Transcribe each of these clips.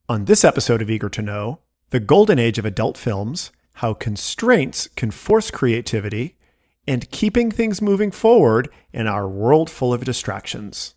On this episode of Eager to Know, the golden age of adult films, how constraints can force creativity, and keeping things moving forward in our world full of distractions.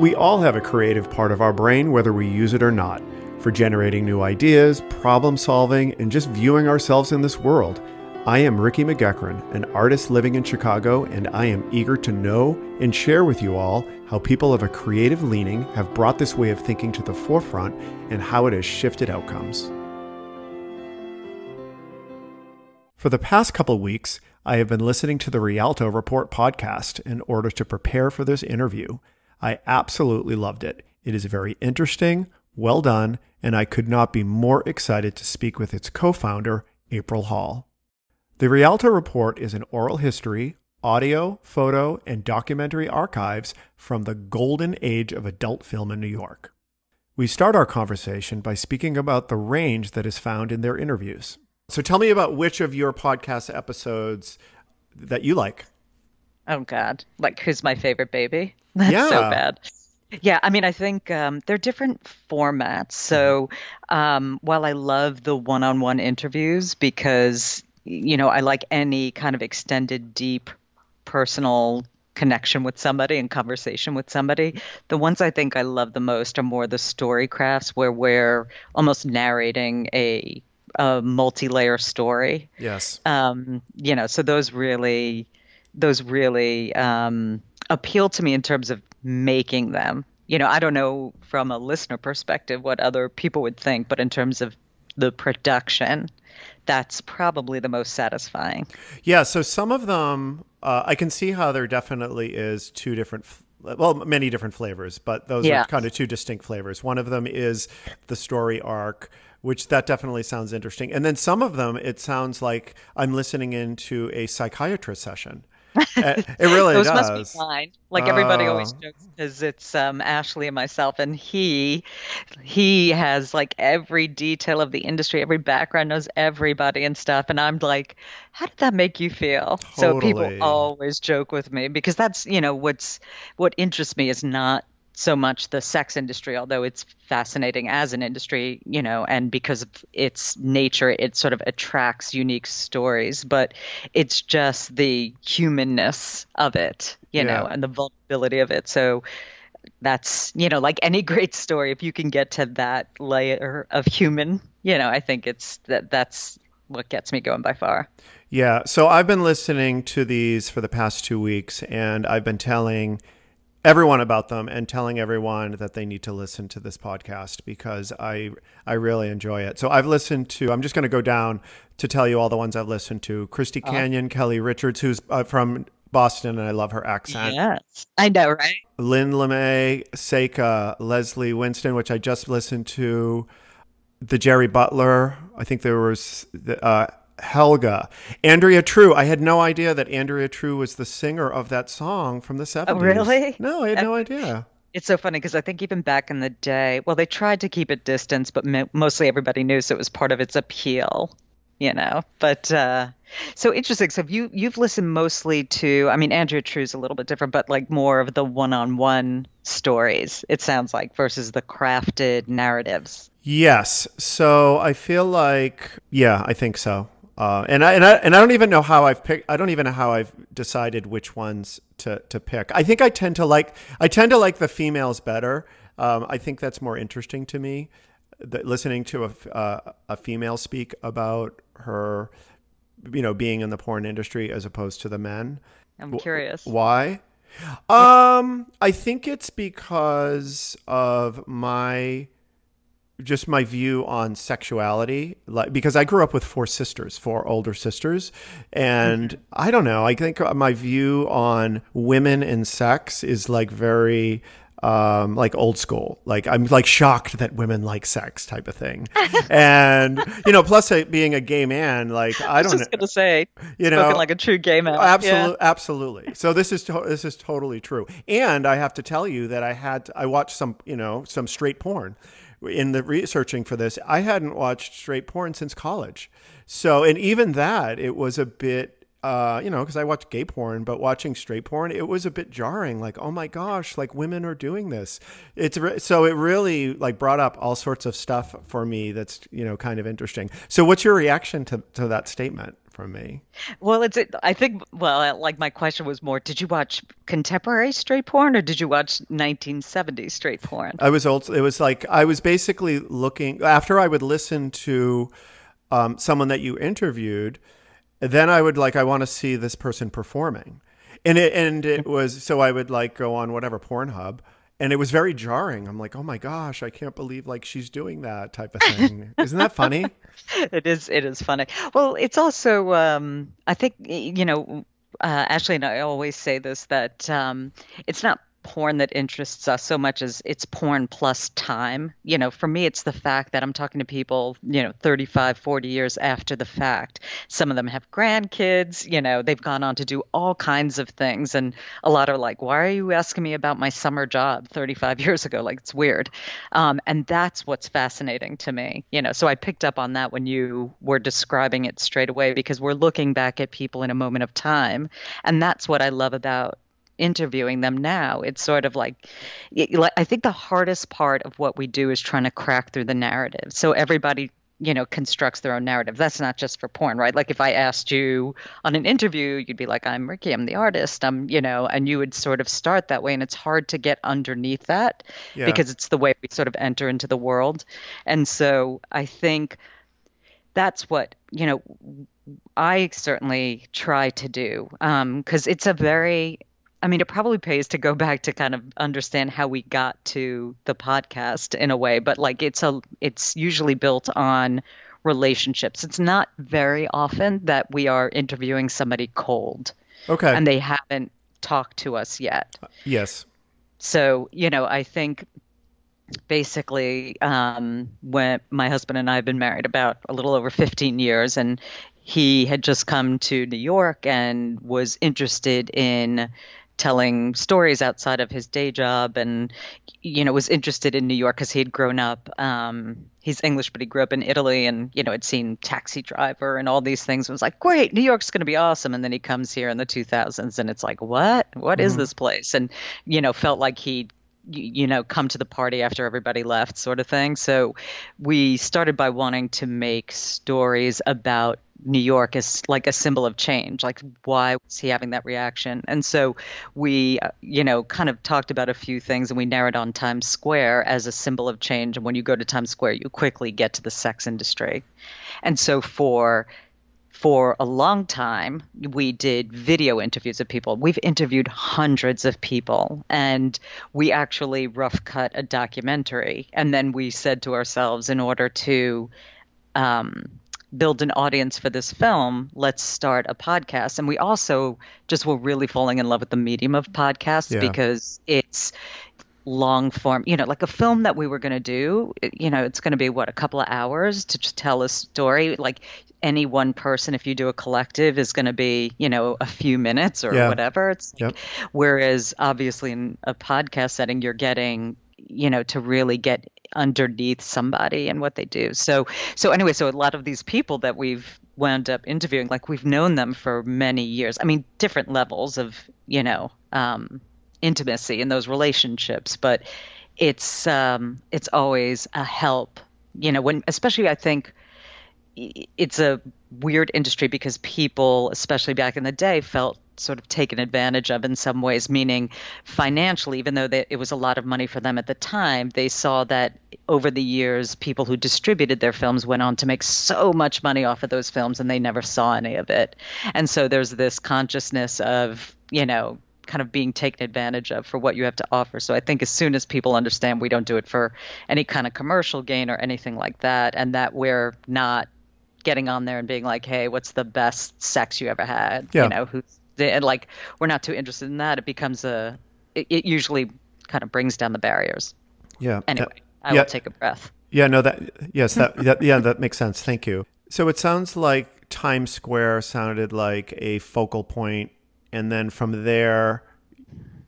We all have a creative part of our brain, whether we use it or not, for generating new ideas, problem solving, and just viewing ourselves in this world. I am Ricky McGeckran, an artist living in Chicago, and I am eager to know and share with you all how people of a creative leaning have brought this way of thinking to the forefront and how it has shifted outcomes. For the past couple of weeks, I have been listening to the Rialto Report podcast in order to prepare for this interview. I absolutely loved it. It is very interesting, well done, and I could not be more excited to speak with its co-founder, April Hall. The Rialto Report is an oral history, audio, photo, and documentary archives from the golden age of adult film in New York. We start our conversation by speaking about the range that is found in their interviews. So tell me about which of your podcast episodes that you like. Oh God, like who's my favorite baby? That's so bad. Yeah, I mean, I think they're different formats. So while I love the one-on-one interviews because, you know, I like any kind of extended, deep, personal connection with somebody and conversation with somebody, the ones I think I love the most are more the story crafts where we're almost narrating a multi-layer story. Yes. So those really appeal to me in terms of making them. You know, I don't know from a listener perspective what other people would think, but in terms of the production, that's probably the most satisfying. Yeah, so some of them, I can see how there definitely is many different flavors, but those are kind of two distinct flavors. One of them is the story arc, which that definitely sounds interesting. And then some of them, it sounds like I'm listening into a psychiatrist session. It really Those does. must be mine. Like everybody always jokes because it's Ashley and myself, and he has like every detail of the industry, every background, knows everybody and stuff. And I'm like, how did that make you feel? Totally. So people always joke with me because that's, you know, what interests me is not so much the sex industry, although it's fascinating as an industry, you know, and because of its nature, it sort of attracts unique stories, but it's just the humanness of it, you know, and the vulnerability of it. So that's, you know, like any great story, if you can get to that layer of human, you know, I think that's what gets me going by far. Yeah. So I've been listening to these for the past 2 weeks, and I've been telling everyone about them and telling everyone that they need to listen to this podcast because I really enjoy it. So I'm just going to go down to tell you all the ones I've listened to. Christy Canyon, Kelly Richards, who's from Boston, and I love her accent. Yes, I know, right? Lynn LeMay, Seika, Leslie Winston, which I just listened to. The Jerry Butler. I think there was Helga. Andrea True. I had no idea that Andrea True was the singer of that song from the 70s. Oh, really? No, I had no idea. It's so funny because I think even back in the day, well, they tried to keep it distance, but mostly everybody knew, so it was part of its appeal, you know. But so interesting. So you've listened mostly to, I mean, Andrea True's a little bit different, but like more of the one-on-one stories, it sounds like, versus the crafted narratives. Yes. So I feel like, I think so. And I don't even know how I've picked. I don't even know how I've decided which ones to pick. I think I tend to like the females better. I think that's more interesting to me. Listening to a female speak about her, you know, being in the porn industry as opposed to the men. I'm curious. Why? I think it's because of my view on sexuality, like, because I grew up with four older sisters. And I don't know, I think my view on women and sex is like very, like old school. Like I'm like shocked that women like sex type of thing. And, you know, plus being a gay man, like, I don't know. I was just going to say, you spoken like a true gay man. Absolutely. So this is totally true. And I have to tell you that I watched some straight porn. In the researching for this, I hadn't watched straight porn since college. So, and even that, it was a bit because I watch gay porn, but watching straight porn, it was a bit jarring. Like, oh my gosh, like women are doing this. So it really like brought up all sorts of stuff for me that's, kind of interesting. So what's your reaction to that statement from me? Well, I think, well, like my question was more, did you watch contemporary straight porn or did you watch 1970s straight porn? It was like, I was basically looking, after I would listen to someone that you interviewed, then I would like, I want to see this person performing. And it was, so I would like go on whatever Pornhub, and it was very jarring. I'm like, oh my gosh, I can't believe like she's doing that type of thing. Isn't that funny? It is funny. Well, it's also I think Ashley and I always say this that it's not porn that interests us so much as it's porn plus time. For me it's the fact that I'm talking to people, 35, 40 years after the fact. Some of them have grandkids, they've gone on to do all kinds of things, and a lot are like, "Why are you asking me about my summer job 35 years ago?" Like, it's weird. And that's what's fascinating to me. So I picked up on that when you were describing it straight away, because we're looking back at people in a moment of time. And that's what I love about interviewing them now. It's sort of like, I think the hardest part of what we do is trying to crack through the narrative. So everybody, constructs their own narrative. That's not just for porn, right? Like if I asked you on an interview, you'd be like, "I'm Ricky, I'm the artist, and you would sort of start that way. And it's hard to get underneath that Yeah. because it's the way we sort of enter into the world. And so I think that's what, I certainly try to do. Because it's a very, I mean, it probably pays to go back to kind of understand how we got to the podcast in a way, but like it's usually built on relationships. It's not very often that we are interviewing somebody cold Okay. and they haven't talked to us yet. Yes. So, I think basically, when my husband and I have been married about a little over 15 years, and he had just come to New York and was interested in telling stories outside of his day job, and was interested in New York because he had grown up, he's English but he grew up in Italy, and had seen Taxi Driver and all these things, and was like, great, New York's going to be awesome. And then he comes here in the 2000s and it's like, what is Hmm. this place? And felt like he'd come to the party after everybody left, sort of thing. So we started by wanting to make stories about New York as like a symbol of change. Like, why was he having that reaction? And so we, kind of talked about a few things, and we narrowed on Times Square as a symbol of change. And when you go to Times Square, you quickly get to the sex industry. And so for a long time, we did video interviews of people. We've interviewed hundreds of people, and we actually rough cut a documentary. And then we said to ourselves, in order to um, build an audience for this film, let's start a podcast. And we also just were really falling in love with the medium of podcasts Yeah. because it's long form, like a film that we were going to do, it's going to be what, a couple of hours to just tell a story. Like any one person, if you do a collective, is going to be, a few minutes or Yeah. whatever. It's like, Yep. whereas obviously in a podcast setting, you're getting, to really get underneath somebody and what they do. So anyway, so a lot of these people that we've wound up interviewing, like we've known them for many years. I mean, different levels of, intimacy in those relationships, but it's always a help, when, especially, I think it's a weird industry because people, especially back in the day, felt sort of taken advantage of in some ways, meaning financially, even though it was a lot of money for them at the time, they saw that over the years, people who distributed their films went on to make so much money off of those films, and they never saw any of it. And so there's this consciousness of, kind of being taken advantage of for what you have to offer. So I think as soon as people understand we don't do it for any kind of commercial gain or anything like that, and that we're not getting on there and being like, "Hey, what's the best sex you ever had?" Yeah. Who's, and like, we're not too interested in that. It becomes it usually kind of brings down the barriers. Yeah. Anyway, I will Yeah. take a breath. Yeah. No, yes, yeah, that makes sense. Thank you. So it sounds like Times Square sounded like a focal point, and then from there,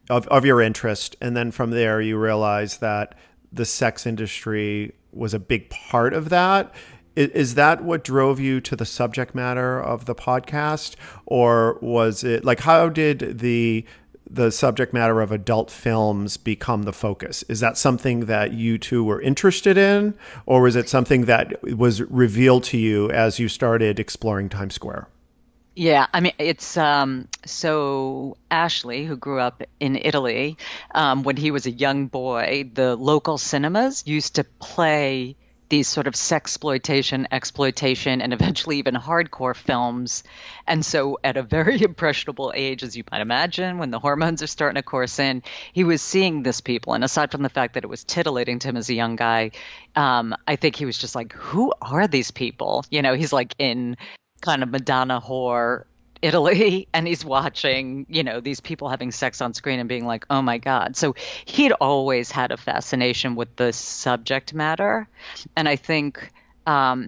of your interest, and then from there you realize that the sex industry was a big part of that. Is that what drove you to the subject matter of the podcast, or was it like how did the subject matter of adult films become the focus? Is that something that you two were interested in, or was it something that was revealed to you as you started exploring Times Square? Yeah, I mean, it's so Ashley, who grew up in Italy, when he was a young boy, the local cinemas used to play these sort of sexploitation, exploitation, and eventually even hardcore films. And so at a very impressionable age, as you might imagine, when the hormones are starting to course in, he was seeing this people. And aside from the fact that it was titillating to him as a young guy, I think he was just like, who are these people? You know, he's like in kind of Madonna whore Italy and he's watching, these people having sex on screen and being like, "Oh my God." So he'd always had a fascination with the subject matter. And I think for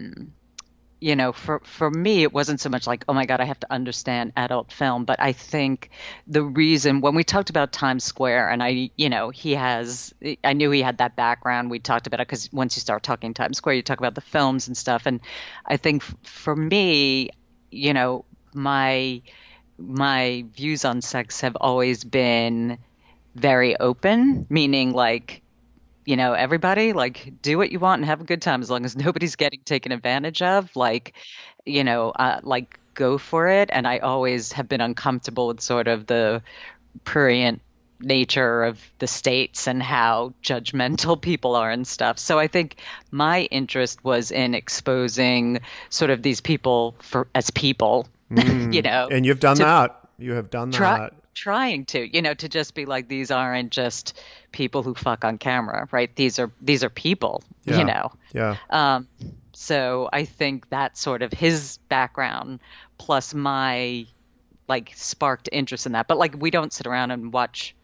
me it wasn't so much like, "Oh my God, I have to understand adult film," but I think the reason when we talked about Times Square and I knew he had that background. We talked about it because once you start talking Times Square, you talk about the films and stuff. And I think for me, my views on sex have always been very open, meaning like, everybody like do what you want and have a good time as long as nobody's getting taken advantage of. Like go for it. And I always have been uncomfortable with sort of the prurient nature of the states and how judgmental people are and stuff. So I think my interest was in exposing sort of these people as people, And you've done to that. You have done try that. trying to, to just be like, these aren't just people who fuck on camera, right? These are people, Yeah. Yeah. Um, so I think that sort of his background plus my like sparked interest in that. But like we don't sit around and watch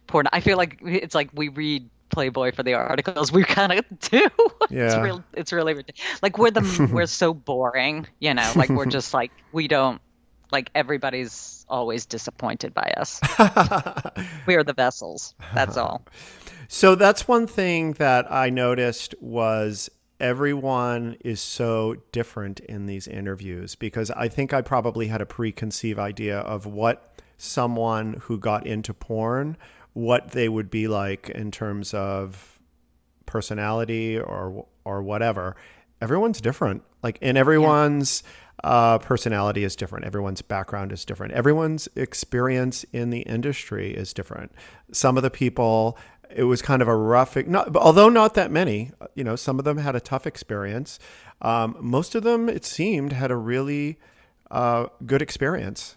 porn. I feel like it's like we read Playboy for the articles. We kind of do. It's Yeah. real. It's really ridiculous. Like we're so boring, Like we're just like we don't like everybody's always disappointed by us. We are the vessels. That's all. So that's one thing that I noticed was everyone is so different in these interviews because I think I probably had a preconceived idea of what someone who got into porn, what they would be like in terms of personality or whatever. Everyone's different. Like, and Yeah. everyone's personality is different. Everyone's background is different. Everyone's experience in the industry is different. Some of the people, it was kind of a rough, not, although not that many, some of them had a tough experience. Most of them, it seemed, had a really good experience.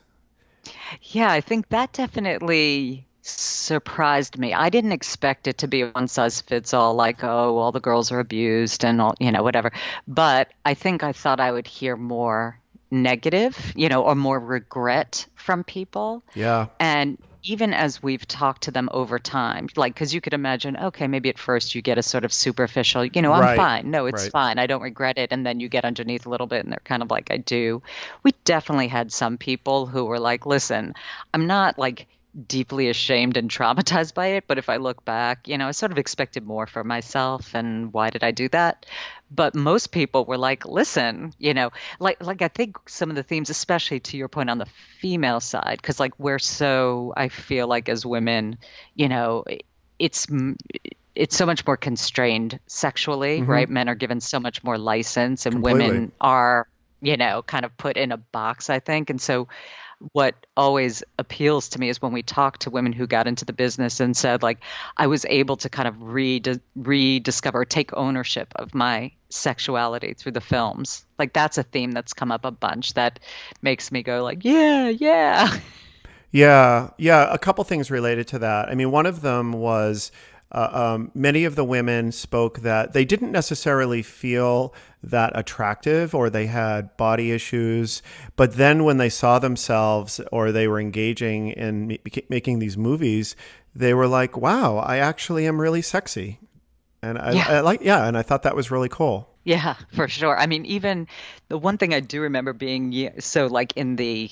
Yeah, I think that definitely surprised me. I didn't expect it to be a one size fits all, like, oh, all the girls are abused and all, whatever. But I think I thought I would hear more negative, or more regret from people. Yeah. And even as we've talked to them over time, like, because you could imagine, okay, maybe at first you get a sort of superficial, I'm Right. fine. No, it's Right. fine. I don't regret it. And then you get underneath a little bit and they're kind of like, I do. We definitely had some people who were like, listen, I'm not like deeply ashamed and traumatized by it, but if I look back, I sort of expected more for myself. And why did I do that? But most people were like, listen, like I think some of the themes, especially to your point on the female side, because like we're so, I feel like as women, you know, it's it's so much more constrained sexually, Mm-hmm. right? Men are given so much more license, and Completely. women are, kind of put in a box, I think. And so what always appeals to me is when we talk to women who got into the business and said like I was able to kind of rediscover, take ownership of my sexuality through the films. Like that's a theme that's come up a bunch that makes me go like, yeah, yeah. Yeah, yeah. A couple things related to that. I mean, one of them was many of the women spoke that they didn't necessarily feel that attractive or they had body issues. But then when they saw themselves or they were engaging in making these movies, they were like, wow, I actually am really sexy. And Yeah. I like, yeah, and I thought that was really cool. Yeah, for sure. I mean, even the one thing I do remember being so like in the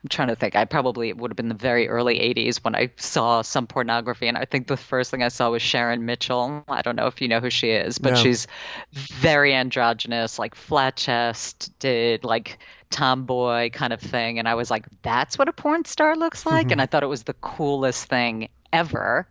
I'm trying to think. I probably it would have been the very early 80s when I saw some pornography, and I think the first thing I saw was Sharon Mitchell. I don't know if you know who she is, but Yeah. she's very androgynous, like flat chest, did like tomboy kind of thing, and I was like, that's what a porn star looks like, and I thought it was the coolest thing ever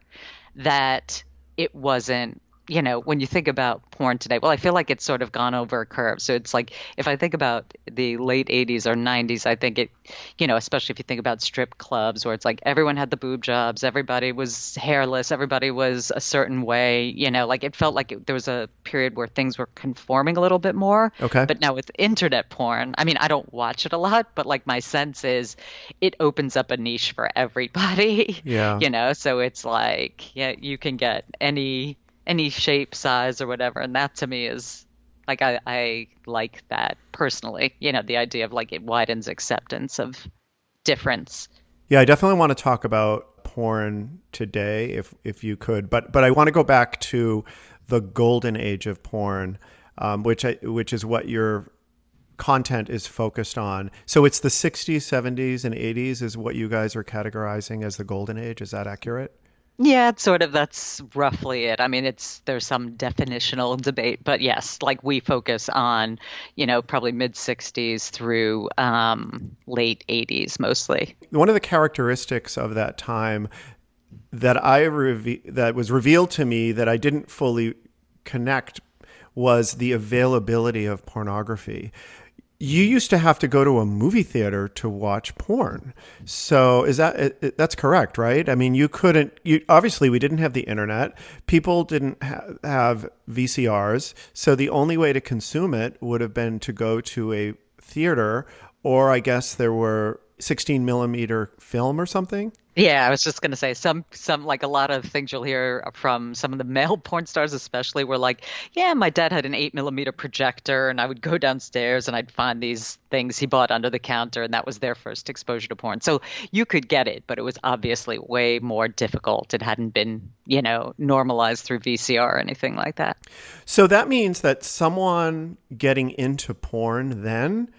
that it wasn't, when you think about porn today, well, I feel like it's sort of gone over a curve. So it's like if I think about the late 80s or 90s, I think it, especially if you think about strip clubs where it's like everyone had the boob jobs, everybody was hairless, everybody was a certain way, like it felt like there was a period where things were conforming a little bit more. Okay. But now with internet porn, I mean, I don't watch it a lot, but like my sense is it opens up a niche for everybody. Yeah. So it's like, yeah, you can get any shape, size, or whatever, and that to me is like I like that personally. The idea of like it widens acceptance of difference. Yeah, I definitely want to talk about porn today if you could, but I want to go back to the golden age of porn, which is what your content is focused on. So it's the 60s, 70s, and 80s is what you guys are categorizing as the golden age. Is that accurate? Yeah, it's sort of that's roughly it. I mean, there's some definitional debate, but yes, like we focus on, probably mid 60s through late 80s mostly. One of the characteristics of that time that was revealed to me that I didn't fully connect was the availability of pornography. You used to have to go to a movie theater to watch porn. So that's correct, right? I mean, you couldn't, obviously we didn't have the internet. People didn't have VCRs. So the only way to consume it would have been to go to a theater, or I guess there were 16 millimeter film or something. Yeah, I was just gonna say some like a lot of things you'll hear from some of the male porn stars especially were like, yeah, my dad had an 8 millimeter projector and I would go downstairs and I'd find these things he bought under the counter and that was their first exposure to porn. So you could get it, but it was obviously way more difficult. It hadn't been, normalized through VCR or anything like that. So that means that someone getting into porn then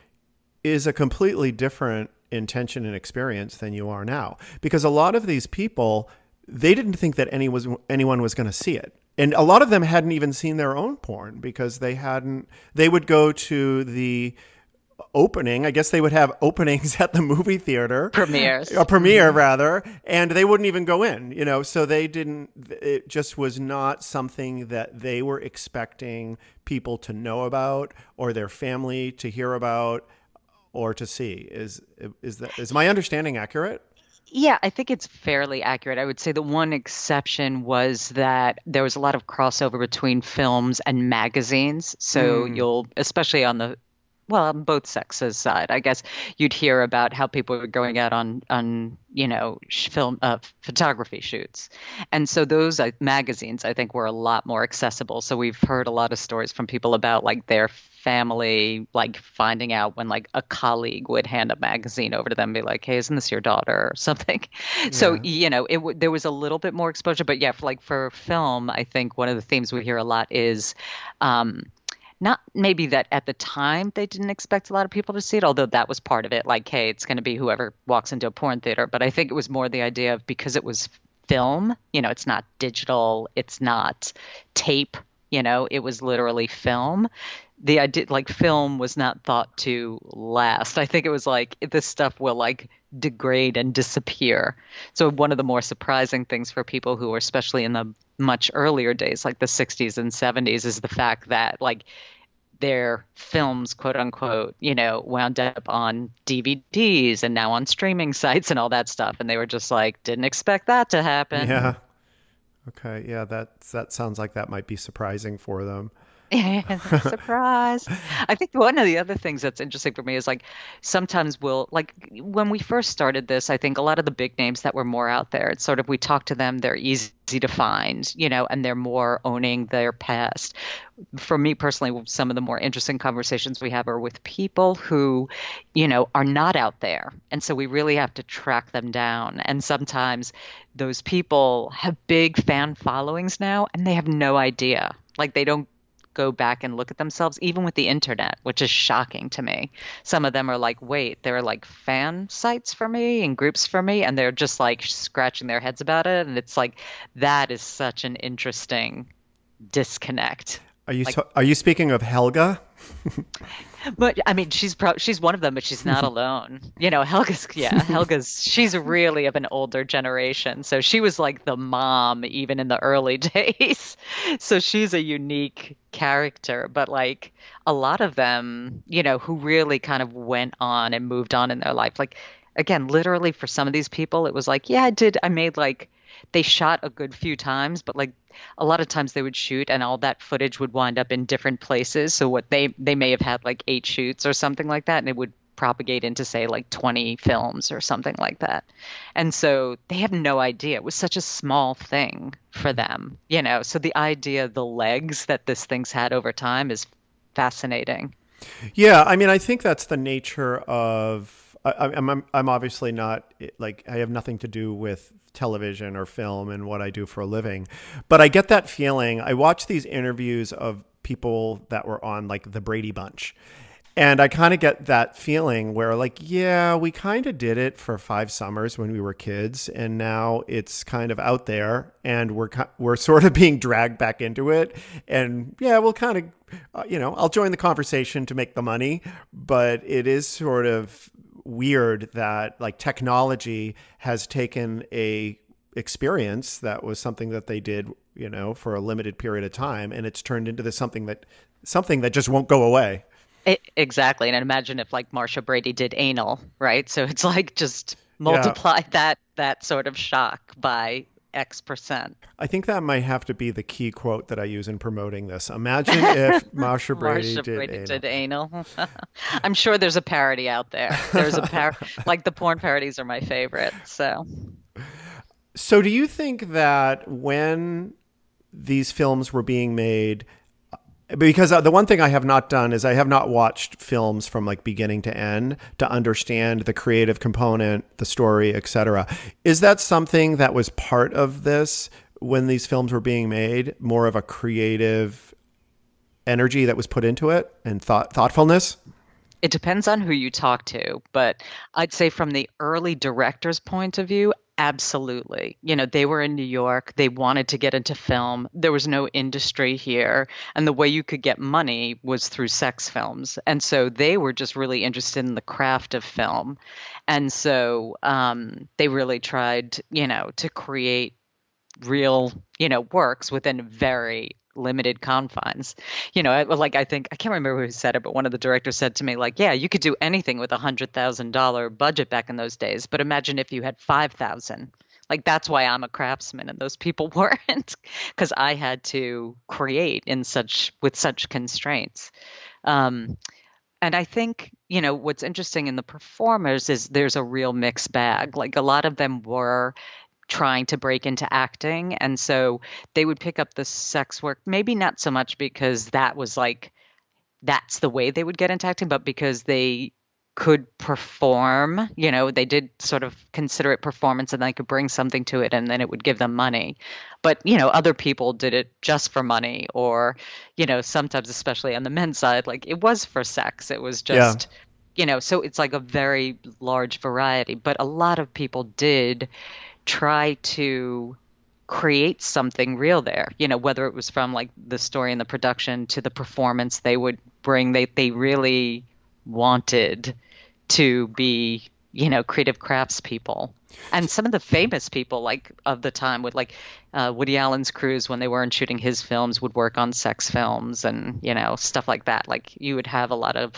is a completely different intention and experience than you are now, because a lot of these people, they didn't think that anyone was going to see it, and a lot of them hadn't even seen their own porn because they would go to the opening. I guess they would have openings at the movie theater, Premieres. a premiere rather, and they wouldn't even go in, so they didn't, it just was not something that they were expecting people to know about or their family to hear about or to see. Is my understanding accurate? Yeah, I think it's fairly accurate. I would say the one exception was that there was a lot of crossover between films and magazines. So Mm, you'll, especially on both sexes side, I guess you'd hear about how people were going out on film photography shoots, and so those magazines I think were a lot more accessible. So we've heard a lot of stories from people about like their family like finding out when like a colleague would hand a magazine over to them and be like, hey, isn't this your daughter or something. So yeah. there was a little bit more exposure, but yeah, for film I think one of the themes we hear a lot is um not maybe that at the time they didn't expect a lot of people to see it, although that was part of it. Like, hey, it's going to be whoever walks into a porn theater. But I think it was more the idea of because it was film, it's not digital, it's not tape, it was literally film. The idea, like, film was not thought to last. I think it was like this stuff will like degrade and disappear. So one of the more surprising things for people who were especially in the much earlier days, like the 60s and 70s, is the fact that like their films, quote unquote, wound up on DVDs and now on streaming sites and all that stuff. And they were just like, didn't expect that to happen. Yeah. Okay. Yeah. That sounds like that might be surprising for them. Surprise. I think one of the other things that's interesting for me is like sometimes we'll like when we first started this, I think a lot of the big names that were more out there, it's sort of we talk to them, they're easy to find, and they're more owning their past. For me personally, some of the more interesting conversations we have are with people who, are not out there. And so we really have to track them down. And sometimes those people have big fan followings now and they have no idea. Like they don't go back and look at themselves, even with the internet, which is shocking to me. Some of them are like, wait, there are like fan sites for me and groups for me, and they're just like scratching their heads about it. And it's like, that is such an interesting disconnect. Like, Are you speaking of Helga? but I mean, she's one of them, but she's not alone. Helga's she's really of an older generation. So she was like the mom even in the early days. So she's a unique character, but like a lot of them, who really kind of went on and moved on in their life. Like again, literally for some of these people, it was like, yeah, I made like they shot a good few times, but like a lot of times they would shoot and all that footage would wind up in different places. So what they may have had like 8 shoots or something like that, and it would propagate into say like 20 films or something like that. And so they have no idea. It was such a small thing for them. So the idea, the legs that this thing's had over time is fascinating. Yeah, I mean, I think that's the nature of. I'm obviously not like I have nothing to do with television or film and what I do for a living, but I get that feeling. I watch these interviews of people that were on like the Brady Bunch, and I kind of get that feeling where like, yeah, we kind of did it for 5 summers when we were kids, and now it's kind of out there, and we're sort of being dragged back into it, and yeah, we'll kind of. I'll join the conversation to make the money, but it is sort of weird that like technology has taken a experience that was something that they did, for a limited period of time, and it's turned into something that just won't go away. Exactly. And imagine if like Marsha Brady did anal, right? So it's like just Yeah. multiply that sort of shock by X%. I think that might have to be the key quote that I use in promoting this. Imagine if Marsha Brady Marsha did Brady anal. did anal. I'm sure there's a parody out there. There's a like the porn parodies are my favorite. So So do you think that when these films were being made, because the one thing I have not done is I have not watched films from like beginning to end to understand the creative component, the story, etc. Is that something that was part of this when these films were being made, more of a creative energy that was put into it and thoughtfulness? it depends on who you talk to, but I'd say from the early director's point of view, absolutely. They were in New York, they wanted to get into film. There was no industry here, and the way you could get money was through sex films. And so they were just really interested in the craft of film. And so they really tried, to create real, works within very limited confines. Like I think I can't remember who said it, but one of the directors said to me, like, yeah, you could do anything with $100,000 budget back in those days, but imagine if you had 5,000. Like that's why I'm a craftsman and those people weren't, because I had to create in such with such constraints. Um, and I think, what's interesting in the performers is there's a real mixed bag. Like a lot of them were trying to break into acting. And so they would pick up the sex work, maybe not so much because that was like, that's the way they would get into acting, but because they could perform, they did sort of consider it performance and they could bring something to it and then it would give them money. But, other people did it just for money or, sometimes, especially on the men's side, like it was for sex. It was Yeah. just, so it's like a very large variety. But a lot of people did try to create something real there, whether it was from like the story and the production to the performance they would bring. They really wanted to be, creative crafts people. And some of the famous people like of the time would like Woody Allen's crews when they weren't shooting his films would work on sex films and, stuff like that. Like you would have a lot of,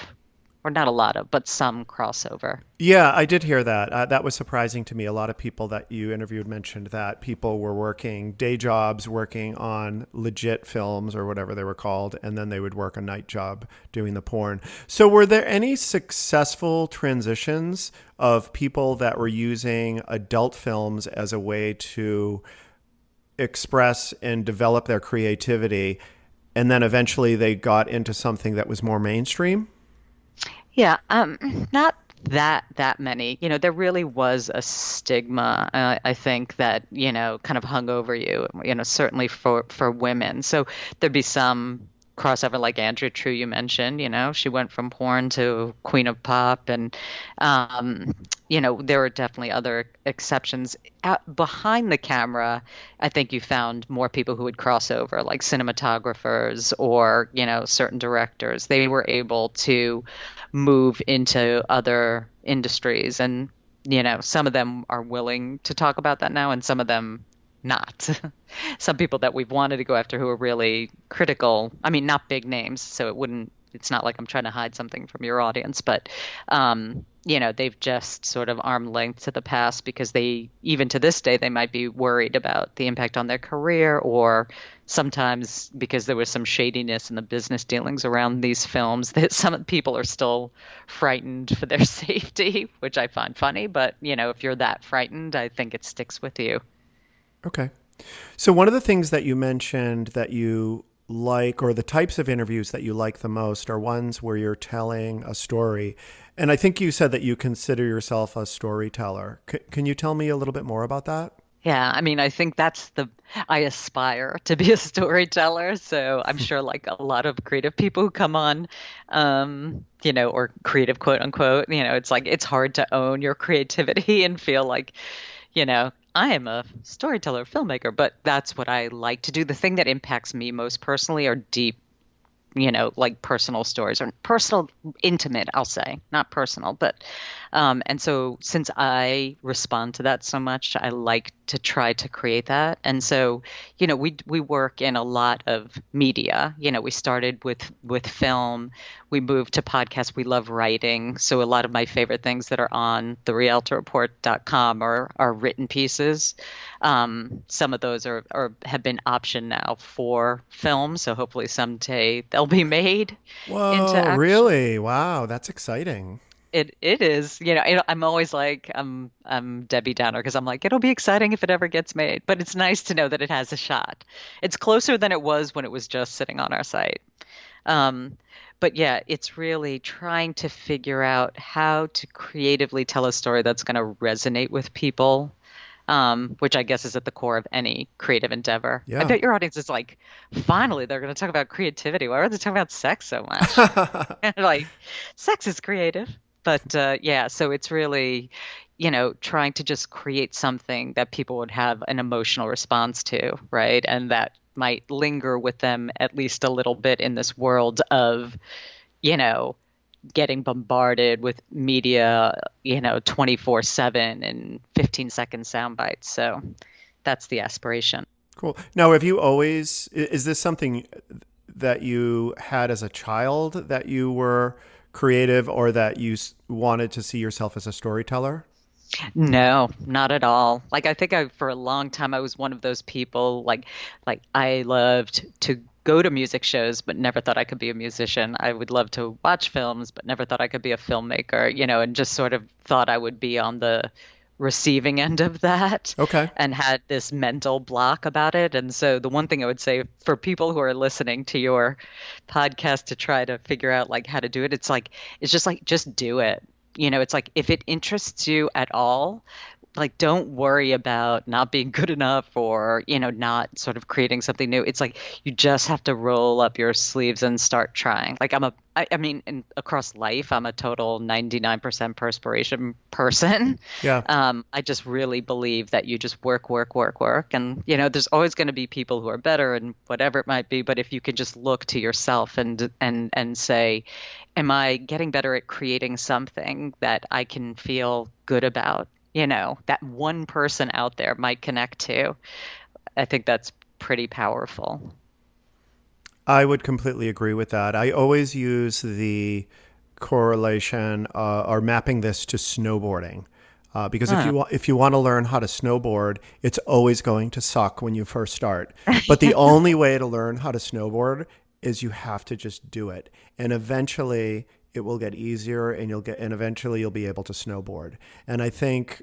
or not a lot of, but some crossover. Yeah, I did hear that. That was surprising to me. A lot of people that you interviewed mentioned that people were working day jobs, working on legit films or whatever they were called, and then they would work a night job doing the porn. So, were there any successful transitions of people that were using adult films as a way to express and develop their creativity, and then eventually they got into something that was more mainstream? Yeah, not that many. There really was a stigma, I think that, kind of hung over you, certainly for women. So there'd be some crossover like Andrea True you mentioned, she went from porn to Queen of Pop and um there were definitely other exceptions. Behind the camera, I think you found more people who would cross over, like cinematographers or, certain directors. They were able to move into other industries and some of them are willing to talk about that now and some of them not. Some people that we've wanted to go after who are really critical. I mean, not big names, so it's not like I'm trying to hide something from your audience, but they've just sort of arm length to the past because even to this day, they might be worried about the impact on their career, or sometimes because there was some shadiness in the business dealings around these films that some people are still frightened for their safety, which I find funny. But, if you're that frightened, I think it sticks with you. Okay. So one of the things that you mentioned that you like, or the types of interviews that you like the most, are ones where you're telling a story. And I think you said that you consider yourself a storyteller. Can you tell me a little bit more about that? Yeah, I mean, I think I aspire to be a storyteller. So I'm sure like a lot of creative people who come on, or creative quote unquote, it's like it's hard to own your creativity and feel like, I am a storyteller, filmmaker, but that's what I like to do. The thing that impacts me most personally are deep, like personal stories or personal, intimate, I'll say, not personal, but and so since I respond to that so much, I like to try to create that. And so, we work in a lot of media. We started with film, we moved to podcasts. We love writing. So a lot of my favorite things that are on the rialtoreport.com are written pieces. Some of those are have been optioned now for film, so hopefully someday they'll be made into Whoa, action. really? Wow, that's exciting. It is, I'm always like I'm Debbie Downer because I'm like it'll be exciting if it ever gets made, but it's nice to know that it has a shot. It's closer than it was when it was just sitting on our site. Um, but yeah, it's really trying to figure out how to creatively tell a story that's going to resonate with people, which I guess is at the core of any creative endeavor. I Yeah. bet your audience is like, finally, they're going to talk about creativity. Why are they talking about sex so much? And like, sex is creative. But yeah, so it's really, trying to just create something that people would have an emotional response to, right? And that might linger with them at least a little bit in this world of, you know, getting bombarded with media, 24/7 and 15-second sound bites. So that's the aspiration. Cool. Now, have you always, is this something that you had as a child, that you were creative, or that you wanted to see yourself as a storyteller? No, not at all. Like I think for a long time I was one of those people like I loved to go to music shows but never thought I could be a musician. I would love to watch films but never thought I could be a filmmaker, and just sort of thought I would be on the receiving end of that Okay. and had this mental block about it. And so the one thing I would say for people who are listening to your podcast to try to figure out like how to do it, it's just like just do it. It's like if it interests you at all, like don't worry about not being good enough or, not sort of creating something new. It's like you just have to roll up your sleeves and start trying. Like I mean, across life, I'm a total 99% perspiration person. Yeah. I just really believe that you just work, work, work, work. And, there's always going to be people who are better and whatever it might be. But if you can just look to yourself and say, am I getting better at creating something that I can feel good about? That one person out there might connect to. I think that's pretty powerful. I would completely agree with that. I always use the correlation or mapping this to snowboarding. Because Huh. if you want to learn how to snowboard, it's always going to suck when you first start. But the only way to learn how to snowboard is you have to just do it, and eventually it will get easier, and eventually you'll be able to snowboard. And I think,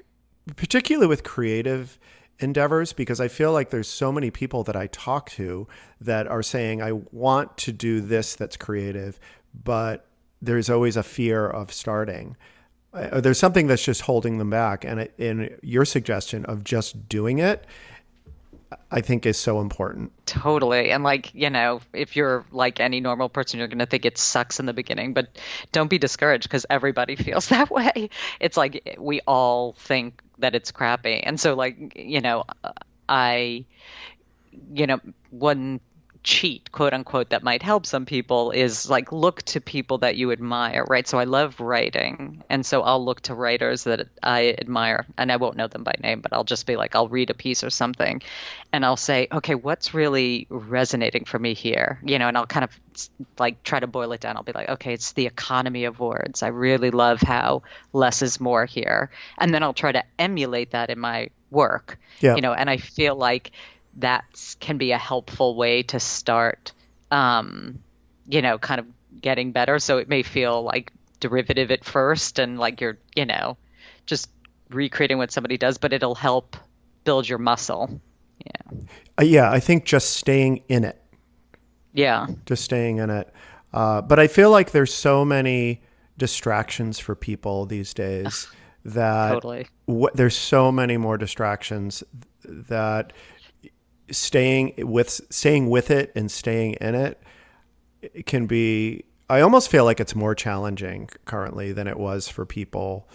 particularly with creative endeavors, because I feel like there's so many people that I talk to that are saying, I want to do this that's creative, but there's always a fear of starting. There's something that's just holding them back. And in your suggestion of just doing it, I think is so important. Totally. And like, if you're like any normal person, you're going to think it sucks in the beginning, but don't be discouraged because everybody feels that way. It's like we all think that it's crappy. And so like, I one cheat, quote unquote, that might help some people is like look to people that you admire, right? So I love writing. And so I'll look to writers that I admire, and I won't know them by name, but I'll just be like, I'll read a piece or something and I'll say, okay, what's really resonating for me here? And I'll kind of like try to boil it down. I'll be like, okay, it's the economy of words. I really love how less is more here. And then I'll try to emulate that in my work, Yeah. and I feel like that can be a helpful way to start, kind of getting better. So it may feel like derivative at first and like you're, just recreating what somebody does, but it'll help build your muscle. Yeah. Yeah, I think just staying in it, Yeah, just staying in it. But I feel like there's so many distractions for people these days that totally. there's so many more distractions that staying with it and staying in it can be. I almost feel like it's more challenging currently than it was for people,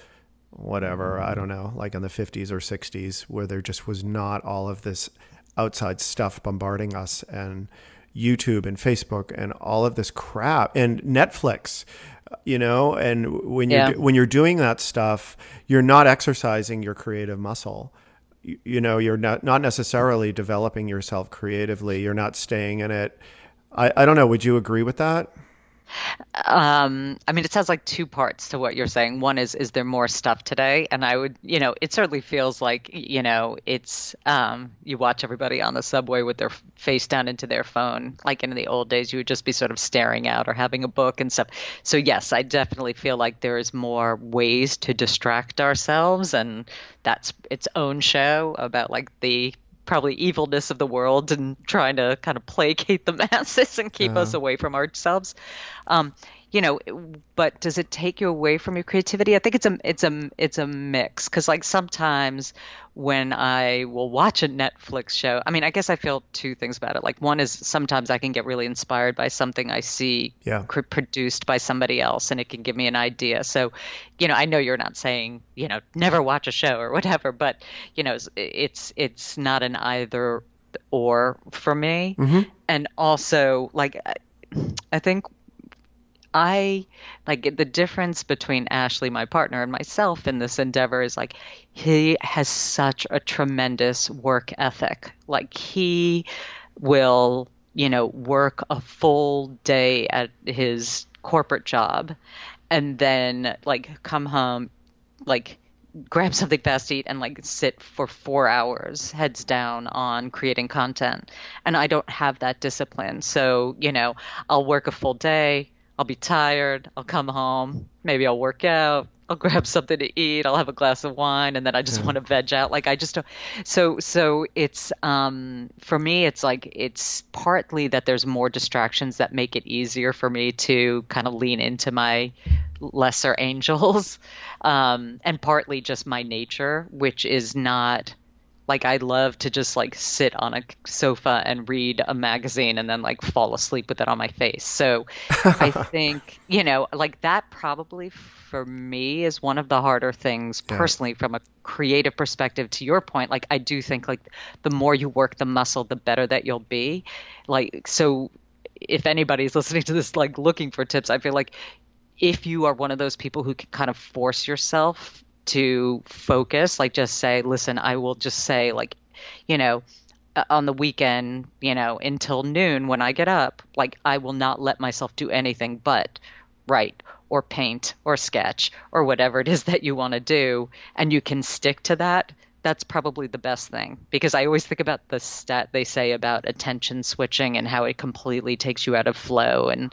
whatever, I don't know, like in the 50s or 60s, where there just was not all of this outside stuff bombarding us, and YouTube and Facebook and all of this crap and Netflix, and Yeah. when you're doing that stuff, you're not exercising your creative muscle. You're not necessarily developing yourself creatively. You're not staying in it. I don't know. Would you agree with that? I mean, it sounds like two parts to what you're saying. One is there more stuff today? And I would, it certainly feels like, it's, you watch everybody on the subway with their face down into their phone. Like in the old days, you would just be sort of staring out or having a book and stuff. So yes, I definitely feel like there is more ways to distract ourselves. And that's its own show about like the probably evilness of the world and trying to kind of placate the masses and keep us Uh, away from ourselves. Um, you know, but does it take you away from your creativity? I think it's a mix because like sometimes when I will watch a Netflix show, I mean, I guess I feel two things about it. Like one is sometimes I can get really inspired by something I see yeah. produced by somebody else and it can give me an idea. So, I know you're not saying, never watch a show or whatever, but it's not an either or for me. Hmm. And also like I think I like the difference between Ashley, my partner, and myself in this endeavor is like he has such a tremendous work ethic. Like he will, work a full day at his corporate job and then like come home, like grab something fast to eat and like sit for 4 hours heads down on creating content. And I don't have that discipline. So, I'll work a full day. I'll be tired. I'll come home. Maybe I'll work out. I'll grab something to eat. I'll have a glass of wine and then I just Yeah. want to veg out. Like I just don't. So it's for me it's like it's partly that there's more distractions that make it easier for me to kind of lean into my lesser angels. And partly just my nature, which is not like I love to just like sit on a sofa and read a magazine and then like fall asleep with it on my face. So I think, like that probably for me is one of the harder things Yeah. personally from a creative perspective. To your point, like I do think like the more you work the muscle, the better that you'll be. Like, so if anybody's listening to this, like looking for tips, I feel like if you are one of those people who can kind of force yourself to focus, like just say, listen, I will just say like, you know, on the weekend, until noon when I get up, like I will not let myself do anything but write or paint or sketch or whatever it is that you want to do. And you can stick to that. That's probably the best thing because I always think about the stat they say about attention switching and how it completely takes you out of flow. And,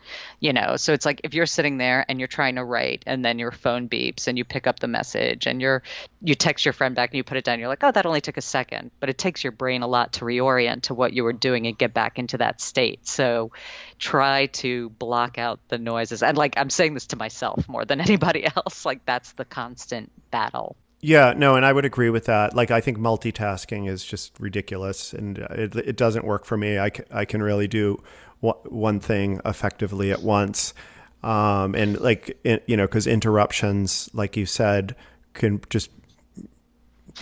so it's like if you're sitting there and you're trying to write and then your phone beeps and you pick up the message and you text your friend back and you put it down, you're like, oh, that only took a second. But it takes your brain a lot to reorient to what you were doing and get back into that state. So try to block out the noises. And like I'm saying this to myself more than anybody else. Like that's the constant battle. Yeah, no, and I would agree with that. Like, I think multitasking is just ridiculous, and it doesn't work for me. I can really do one thing effectively at once, and like because interruptions, like you said, can just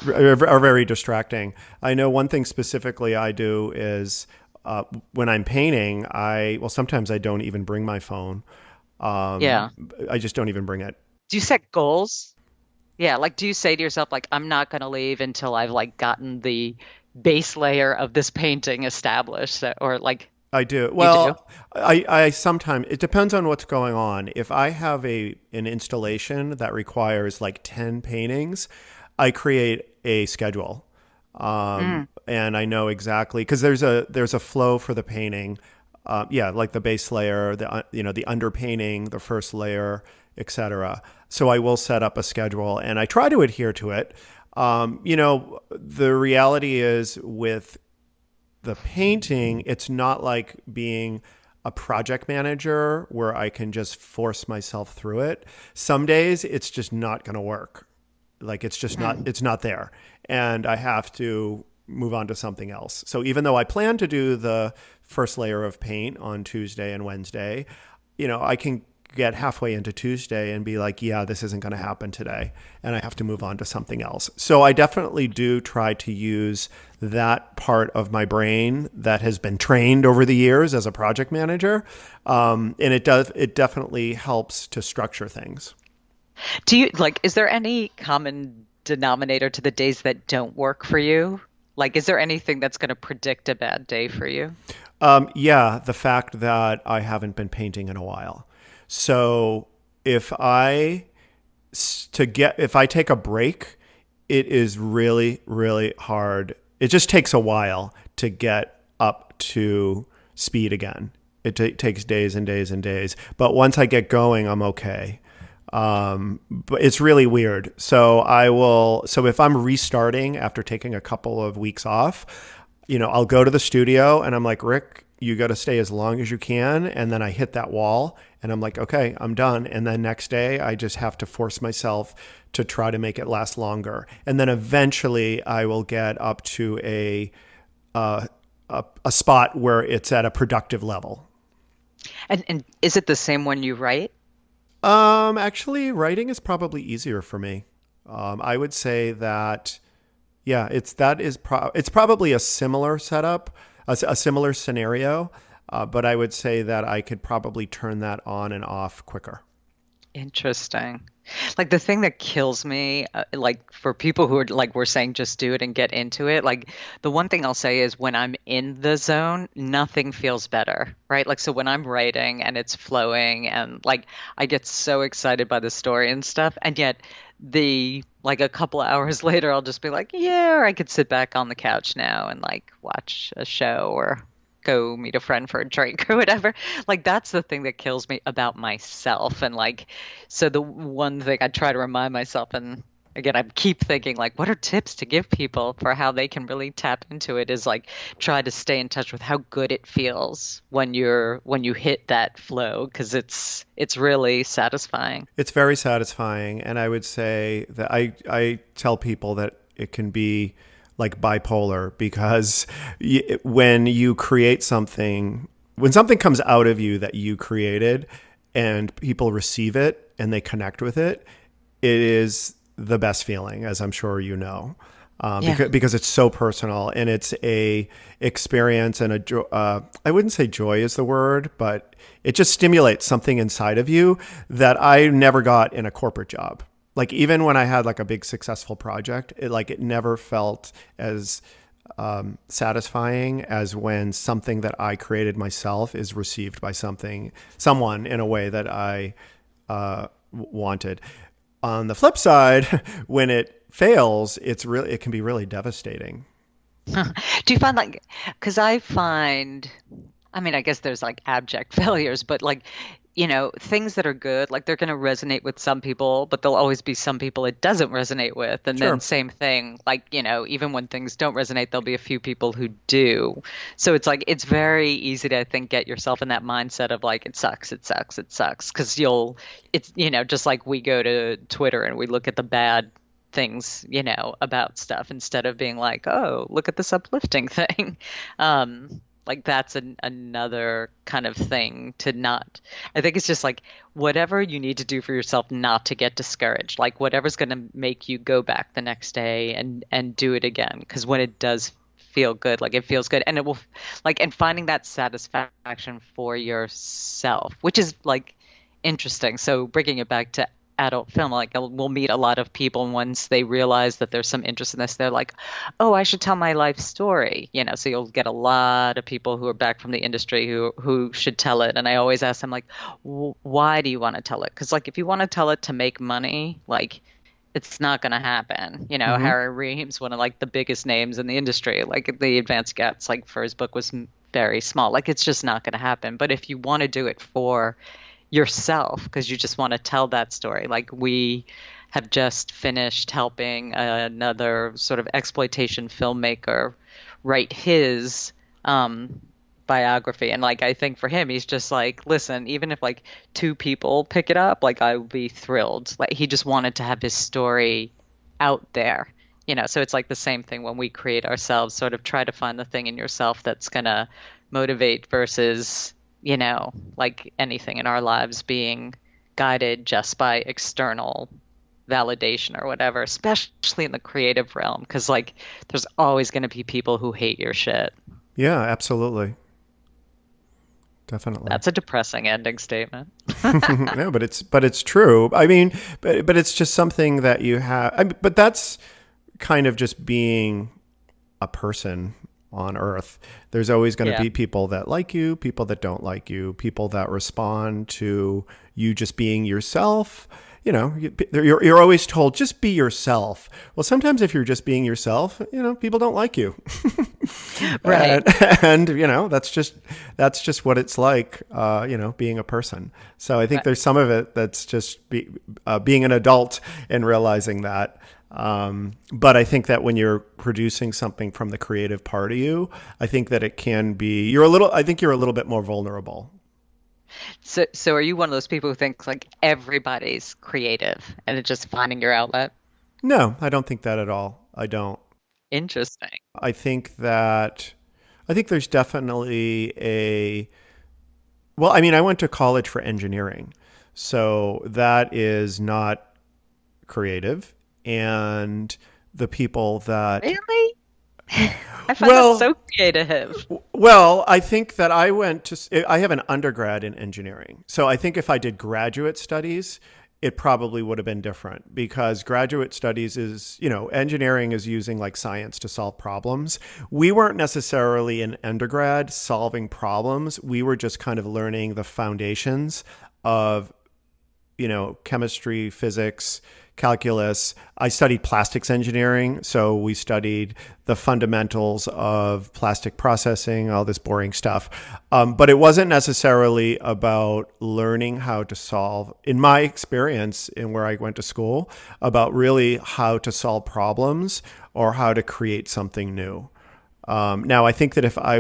are very distracting. I know one thing specifically I do is when I'm painting, sometimes I don't even bring my phone. Yeah. I just don't even bring it. Do you set goals? Yeah, like do you say to yourself like I'm not going to leave until I've like gotten the base layer of this painting established or like I do. you do? Well, I sometimes it depends on what's going on. If I have an installation that requires like 10 paintings, I create a schedule. Mm. And I know exactly because there's a flow for the painting. Yeah, like the base layer, the underpainting, the first layer, etc. So I will set up a schedule and I try to adhere to it. The reality is with the painting, it's not like being a project manager where I can just force myself through it. Some days it's just not going to work. Like Mm. it's not there. And I have to move on to something else. So even though I plan to do the first layer of paint on Tuesday and Wednesday, I can get halfway into Tuesday and be like, yeah, this isn't going to happen today. And I have to move on to something else. So I definitely do try to use that part of my brain that has been trained over the years as a project manager. And it definitely helps to structure things. Do you like is there any common denominator to the days that don't work for you? Like is there anything that's going to predict a bad day for you? Yeah, the fact that I haven't been painting in a while. So if I if I take a break, it is really, really hard. It just takes a while to get up to speed again. Takes days and days and days. But once I get going, I'm okay. But it's really weird. So so if I'm restarting after taking a couple of weeks off, I'll go to the studio and I'm like, Rick, you got to stay as long as you can. And then I hit that wall and I'm like, okay, I'm done. And then next day, I just have to force myself to try to make it last longer. And then eventually I will get up to uh, a spot where it's at a productive level. And is it the same when you write? Actually, writing is probably easier for me. I would say that, yeah, it's probably a similar setup, a similar scenario, but I would say that I could probably turn that on and off quicker. Interesting. Like the thing that kills me, like for people who are like we're saying just do it and get into it, like the one thing I'll say is when I'm in the zone, nothing feels better, right? Like so when I'm writing and it's flowing and like I get so excited by the story and stuff, and yet the like a couple hours later I'll just be like, yeah, or I could sit back on the couch now and like watch a show or go meet a friend for a drink or whatever. Like that's the thing that kills me about myself. And like, so the one thing I try to remind myself, and again, I keep thinking like, what are tips to give people for how they can really tap into it is like try to stay in touch with how good it feels when you hit that flow because it's really satisfying. It's very satisfying, and I would say that I tell people that it can be like bipolar because when you create something, when something comes out of you that you created, and people receive it and they connect with it, it is the best feeling, as I'm sure you know. Yeah. Because it's so personal and it's a experience and I wouldn't say joy is the word, but it just stimulates something inside of you that I never got in a corporate job. Like even when I had like a big successful project, it never felt as satisfying as when something that I created myself is received by someone in a way that I wanted. On the flip side, when it fails, it can be really devastating. Do you find like, because I find, I mean, I guess there's like abject failures, but like, things that are good, like they're going to resonate with some people, but there'll always be some people it doesn't resonate with. And then Sure. same thing, like, even when things don't resonate, there'll be a few people who do. So it's like, it's very easy to, I think, get yourself in that mindset of like, it sucks, it sucks, it sucks. Because it's, just like we go to Twitter and we look at the bad things, about stuff instead of being like, oh, look at this uplifting thing. Like that's another kind of thing to not. I think it's just like whatever you need to do for yourself not to get discouraged. Like whatever's going to make you go back the next day and do it again. Because when it does feel good, like it feels good, and it will, like, and finding that satisfaction for yourself, which is like interesting. So bringing it back to adult film, like we'll meet a lot of people, and once they realize that there's some interest in this, they're like, oh, I should tell my life story, so you'll get a lot of people who are back from the industry who should tell it. And I always ask them, like, why do you want to tell it? Because like if you want to tell it to make money, like it's not going to happen. Hmm. Harry Reams, one of like the biggest names in the industry, like the advance gets, like for his book was very small. Like it's just not going to happen. But if you want to do it for yourself, because you just want to tell that story, like we have just finished helping another sort of exploitation filmmaker write his biography. And like I think for him, he's just like, listen, even if like two people pick it up, like I would be thrilled. Like he just wanted to have his story out there. So it's like the same thing when we create ourselves, sort of try to find the thing in yourself that's gonna motivate versus, like anything in our lives being guided just by external validation or whatever, especially in the creative realm, because like there's always going to be people who hate your shit. Yeah, absolutely. Definitely. That's a depressing ending statement. No, but it's true. I mean, but it's just something that you have. But that's kind of just being a person on Earth. There's always going to Yeah. be people that like you, people that don't like you, people that respond to you just being yourself. You're always told just be yourself. Well, sometimes if you're just being yourself, people don't like you. Right. And that's just what it's like, being a person. So I think Right. there's some of it that's just being an adult and realizing that. But I think that when you're producing something from the creative part of you, I think that it can be I think you're a little bit more vulnerable. So are you one of those people who thinks like everybody's creative and it's just finding your outlet? No, I don't think that at all. I don't. Interesting. I think that I think there's definitely a well, I mean, I went to college for engineering. So that is not creative. And the people that Really? I find that well, so creative. I think that I have an undergrad in engineering. So I think if I did graduate studies, it probably would have been different because graduate studies is, engineering is using like science to solve problems. We weren't necessarily in undergrad solving problems. We were just kind of learning the foundations of chemistry, physics, calculus. I studied plastics engineering. So we studied the fundamentals of plastic processing, all this boring stuff. But it wasn't necessarily about learning how to solve, in my experience, in where I went to school, about really how to solve problems or how to create something new. Now, I think that if I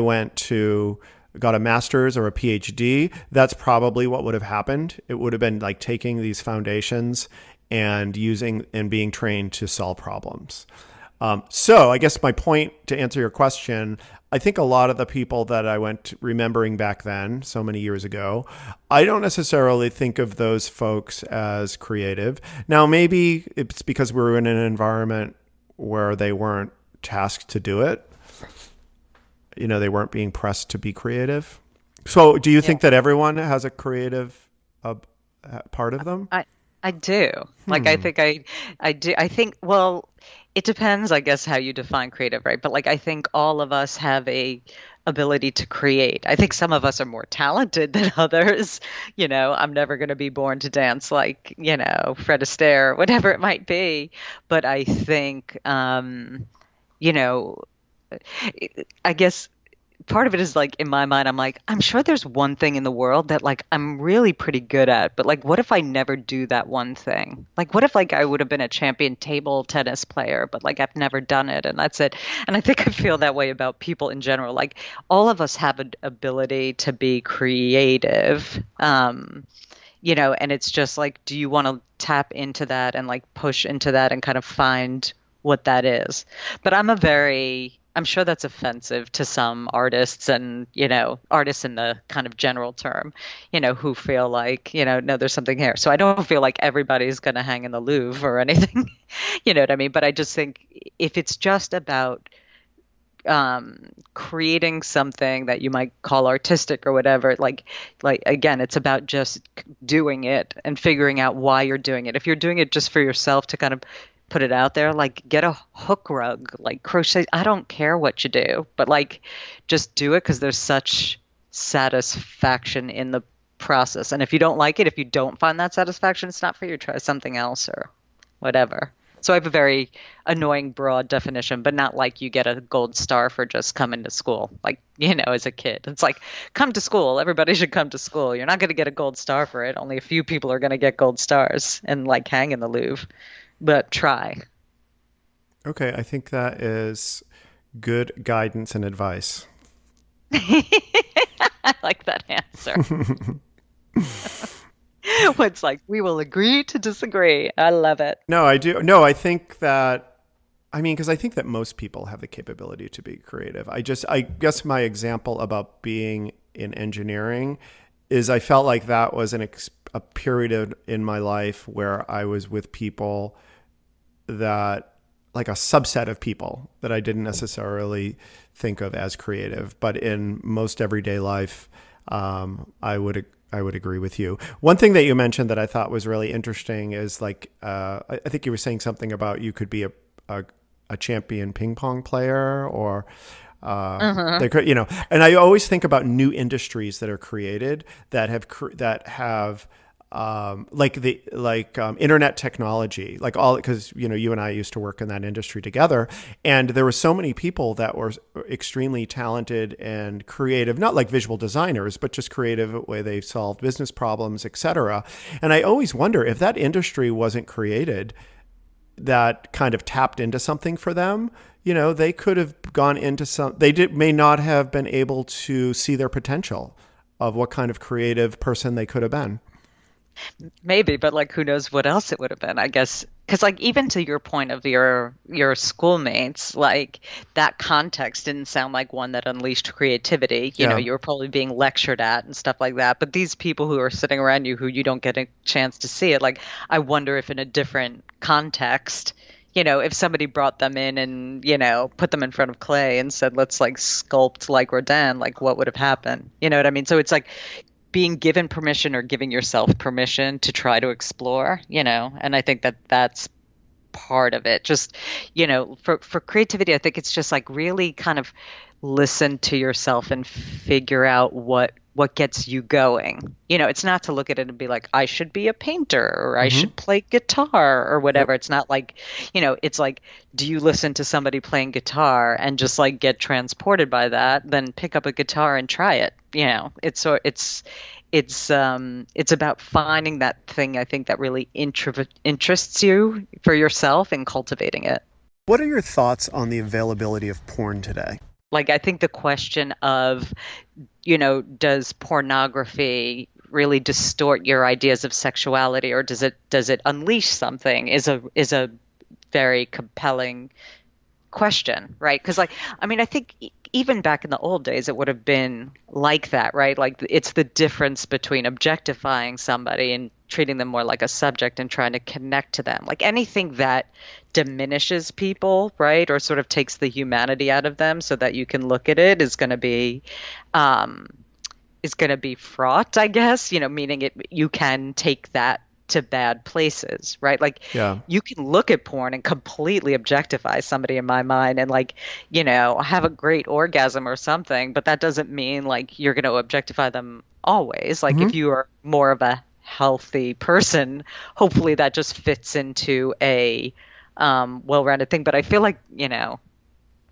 got a master's or a PhD, that's probably what would have happened. It would have been like taking these foundations and using and being trained to solve problems. So I guess my point to answer your question, I think a lot of the people that I went remembering back then, so many years ago, I don't necessarily think of those folks as creative. Now, maybe it's because we were in an environment where they weren't tasked to do it. They weren't being pressed to be creative. So do you Yeah. think that everyone has a creative part of them? I do. Like I Hmm. think I do. I think, well, it depends, I guess, how you define creative, right? But like I think all of us have a ability to create. I think some of us are more talented than others. I'm never going to be born to dance like, Fred Astaire, whatever it might be. But I think you know, I guess part of it is like in my mind, I'm like, I'm sure there's one thing in the world that like I'm really pretty good at, but like what if I never do that one thing? Like what if like I would have been a champion table tennis player, but like I've never done it and that's it. And I think I feel that way about people in general. Like all of us have an ability to be creative. and it's just like, do you want to tap into that and like push into that and kind of find what that is? But I'm sure that's offensive to some artists and, artists in the kind of general term, who feel like, no, there's something here. So I don't feel like everybody's going to hang in the Louvre or anything, you know what I mean? But I just think if it's just about creating something that you might call artistic or whatever, like again, it's about just doing it and figuring out why you're doing it. If you're doing it just for yourself to kind of put it out there, like get a hook rug, like crochet. I don't care what you do, but like just do it because there's such satisfaction in the process. And if you don't like it, if you don't find that satisfaction, it's not for you. Try something else or whatever. So I have a very annoying broad definition, but not like you get a gold star for just coming to school. Like, as a kid, it's like, come to school. Everybody should come to school. You're not going to get a gold star for it. Only a few people are going to get gold stars and like hang in the Louvre, but try. Okay, I think that is good guidance and advice. I like that answer. It's like, we will agree to disagree. I love it. No, I do. No, I think that, I mean, because I think that most people have the capability to be creative. I guess my example about being in engineering is I felt like that was a period in my life where I was with people that, like a subset of people that I didn't necessarily think of as creative, but in most everyday life, I would agree with you. One thing that you mentioned that I thought was really interesting is like I think you were saying something about you could be a champion ping pong player or they could, and I always think about new industries that are created that have internet technology, like all, because you and I used to work in that industry together, and there were so many people that were extremely talented and creative, not like visual designers, but just creative way they solved business problems, etc. And I always wonder if that industry wasn't created, that kind of tapped into something for them. They could have gone into may not have been able to see their potential of what kind of creative person they could have been. Maybe, but like who knows what else it would have been, I guess. Because like even to your point of your schoolmates, like that context didn't sound like one that unleashed creativity. Yeah. You were probably being lectured at and stuff like that. But these people who are sitting around you who you don't get a chance to see it, like I wonder if in a different context, if somebody brought them in and, put them in front of clay and said, let's like sculpt like Rodin, like what would have happened? You know what I mean? So it's like being given permission or giving yourself permission to try to explore, and I think that that's part of it. Just, for creativity, I think it's just like really kind of listen to yourself and figure out what gets you going. It's not to look at it and be like, I should be a painter or I should play guitar or whatever. Yep. It's not like, it's like, do you listen to somebody playing guitar and just like get transported by that, then pick up a guitar and try it. It's about finding that thing I think that really interests you for yourself and cultivating it. What are your thoughts on the availability of porn today? Like, I think the question of, does pornography really distort your ideas of sexuality, or does it unleash something is a very compelling question, right? Because like, I mean, I think even back in the old days, it would have been like that, right? Like it's the difference between objectifying somebody and treating them more like a subject and trying to connect to them. Like anything that diminishes people, right? Or sort of takes the humanity out of them so that you can look at it um, is going to be fraught, I guess, meaning you can take that to bad places, right? Like Yeah. you can look at porn and completely objectify somebody in my mind and like, have a great orgasm or something, but that doesn't mean like you're going to objectify them always. Like if you are more of a healthy person, hopefully that just fits into a well-rounded thing. But I feel like,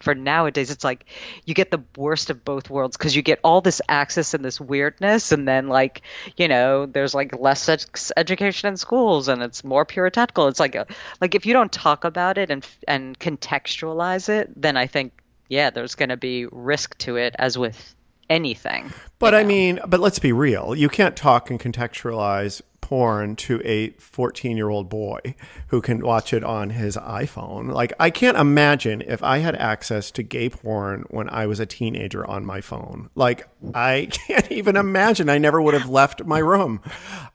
for nowadays, it's like you get the worst of both worlds because you get all this access and this weirdness, and then like there's like less sex education in schools, and it's more puritanical. It's like like if you don't talk about it and contextualize it, then I think there's going to be risk to it, as with anything. But I mean, but let's be real. You can't talk and contextualize porn to a 14-year-old boy who can watch it on his iPhone. Like, I can't imagine if I had access to gay porn when I was a teenager on my phone. Like, I can't even imagine. I never would have left my room.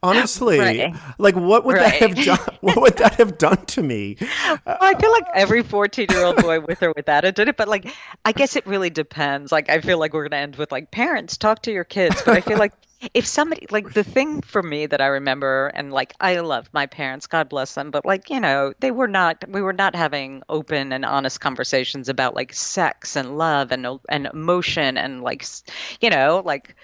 Honestly, Right. like, what would that have Right. done? What would that have done to me? Well, I feel like every 14-year-old boy with or without it did it, but like I guess it really depends. Like I feel like we're gonna end with like parents talk to your kids, but I feel like if somebody like the thing for me that I remember and like I love my parents, God bless them, but like, we were not having open and honest conversations about like sex and love and emotion and like like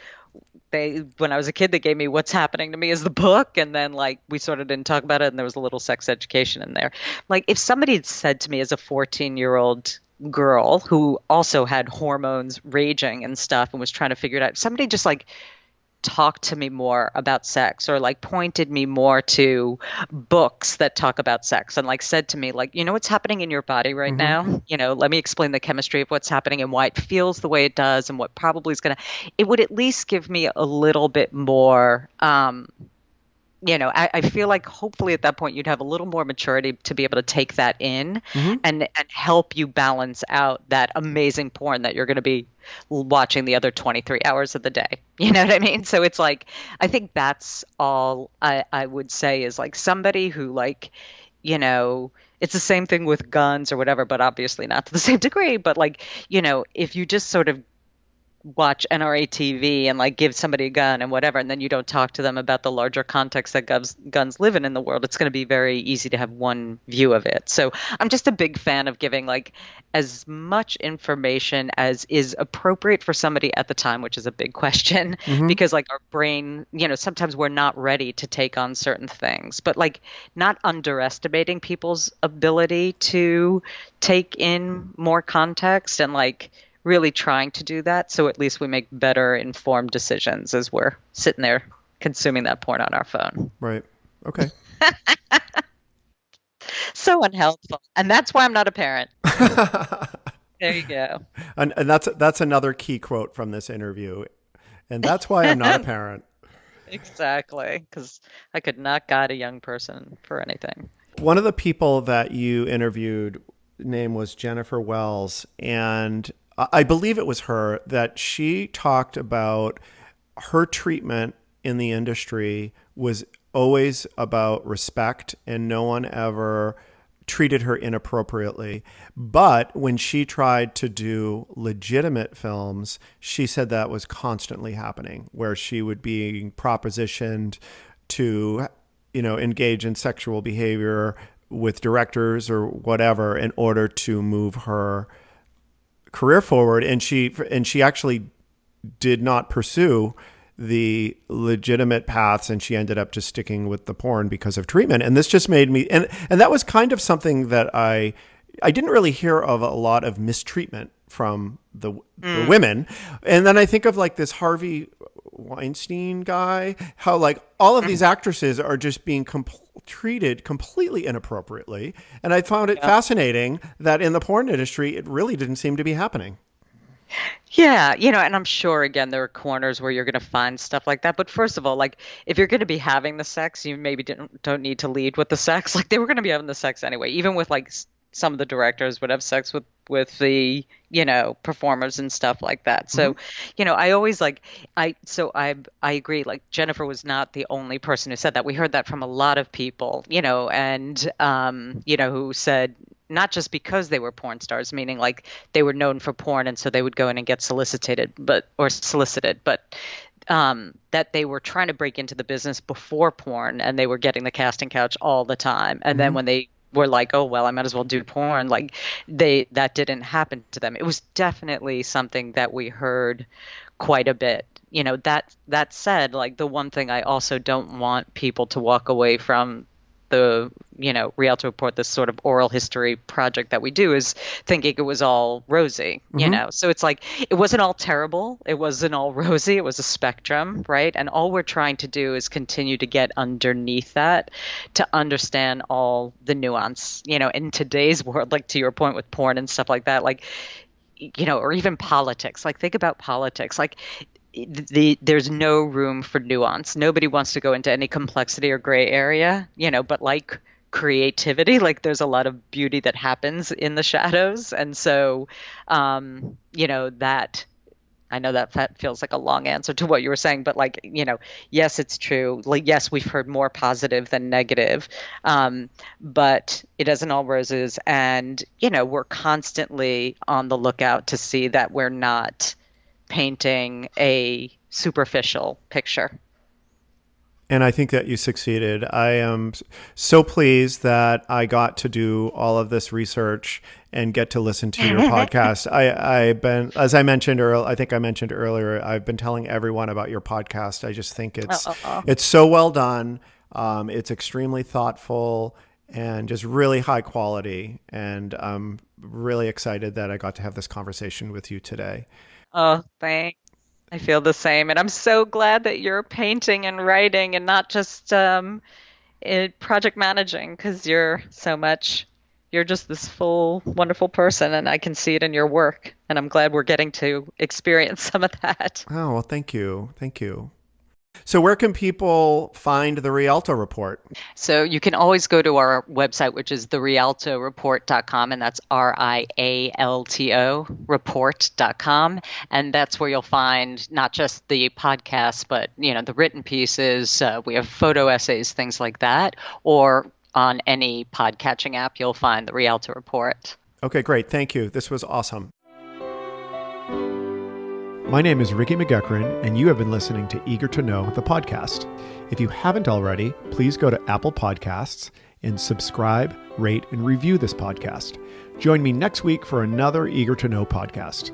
they when I was a kid they gave me What's Happening to Me as the book, and then like we sort of didn't talk about it, and there was a little sex education in there. Like if somebody had said to me as a 14-year-old girl who also had hormones raging and stuff and was trying to figure it out, somebody just like talked to me more about sex or like pointed me more to books that talk about sex and like said to me like, what's happening in your body right Hmm. now, let me explain the chemistry of what's happening and why it feels the way it does and what probably is going to, it would at least give me a little bit more I feel like hopefully at that point you'd have a little more maturity to be able to take that in Hmm. and help you balance out that amazing porn that you're going to be watching the other 23 hours of the day. You know what I mean? So it's like, I think that's all I would say is like somebody who like, it's the same thing with guns or whatever, but obviously not to the same degree. But like, if you just sort of watch NRA TV and like give somebody a gun and whatever, and then you don't talk to them about the larger context that guns live in the world, it's going to be very easy to have one view of it. So I'm just a big fan of giving like as much information as is appropriate for somebody at the time, which is a big question Hmm. because like our brain, sometimes we're not ready to take on certain things, but like not underestimating people's ability to take in more context and like really trying to do that. So at least we make better informed decisions as we're sitting there consuming that porn on our phone. Right. Okay. So unhelpful. And that's why I'm not a parent. There you go. And that's another key quote from this interview. And that's why I'm not a parent. Exactly. Because I could not guide a young person for anything. One of the people that you interviewed name was Jennifer Wells, and I believe it was her that she talked about her treatment in the industry was always about respect, and no one ever treated her inappropriately. But when she tried to do legitimate films, she said that was constantly happening, where she would be propositioned to, engage in sexual behavior with directors or whatever in order to move her career forward. And she actually did not pursue the legitimate paths, and she ended up just sticking with the porn because of treatment. And this just made me, and that was kind of something that I didn't really hear of a lot of mistreatment from the Mm, women. And then I think of like this Harvey Weinstein guy, how like all of these mm, actresses are just being treated completely inappropriately. And I found it yeah. fascinating that in the porn industry, it really didn't seem to be happening. Yeah, and I'm sure again there are corners where you're going to find stuff like that. But first of all, like if you're going to be having the sex, you maybe don't need to lead with the sex. Like they were going to be having the sex anyway. Even with like some of the directors would have sex with the performers and stuff like that. Hmm. So, I always like I agree. Like Jennifer was not the only person who said that. We heard that from a lot of people, and who said not just because they were porn stars, meaning like they were known for porn and so they would go in and get solicited, but that they were trying to break into the business before porn and they were getting the casting couch all the time. And then Hmm. when they were like, oh, well, I might as well do porn, like that didn't happen to them. It was definitely something that we heard quite a bit. That said, like the one thing I also don't want people to walk away from the Rialto Report, this sort of oral history project that we do, is thinking it was all rosy. Hmm. So it's like it wasn't all terrible, it wasn't all rosy, it was a spectrum, right? And all we're trying to do is continue to get underneath that to understand all the nuance, in today's world, like to your point with porn and stuff like that, like or even politics. Like think about politics. Like there's no room for nuance. Nobody wants to go into any complexity or gray area, but like creativity, like there's a lot of beauty that happens in the shadows. And so, that I know that feels like a long answer to what you were saying, but like, yes, it's true. Like, yes, we've heard more positive than negative, but it isn't all roses. And, we're constantly on the lookout to see that we're not painting a superficial picture. And I think that you succeeded. I am so pleased that I got to do all of this research and get to listen to your podcast. I've been, as I mentioned earlier, I think I mentioned earlier, I've been telling everyone about your podcast. I just think it's so well done. It's extremely thoughtful and just really high quality. And I'm really excited that I got to have this conversation with you today. Oh, thanks. I feel the same. And I'm so glad that you're painting and writing and not just project managing, because you're just this full, wonderful person. And I can see it in your work. And I'm glad we're getting to experience some of that. Oh, well, thank you. Thank you. So where can people find the Rialto Report? So you can always go to our website, which is therialtoreport.com, and that's RIALTO report.com. And that's where you'll find not just the podcast, but, the written pieces. We have photo essays, things like that. Or on any podcatching app, you'll find the Rialto Report. Okay, great. Thank you. This was awesome. My name is Ricky McGuckran, and you have been listening to Eager to Know, the podcast. If you haven't already, please go to Apple Podcasts and subscribe, rate, and review this podcast. Join me next week for another Eager to Know podcast.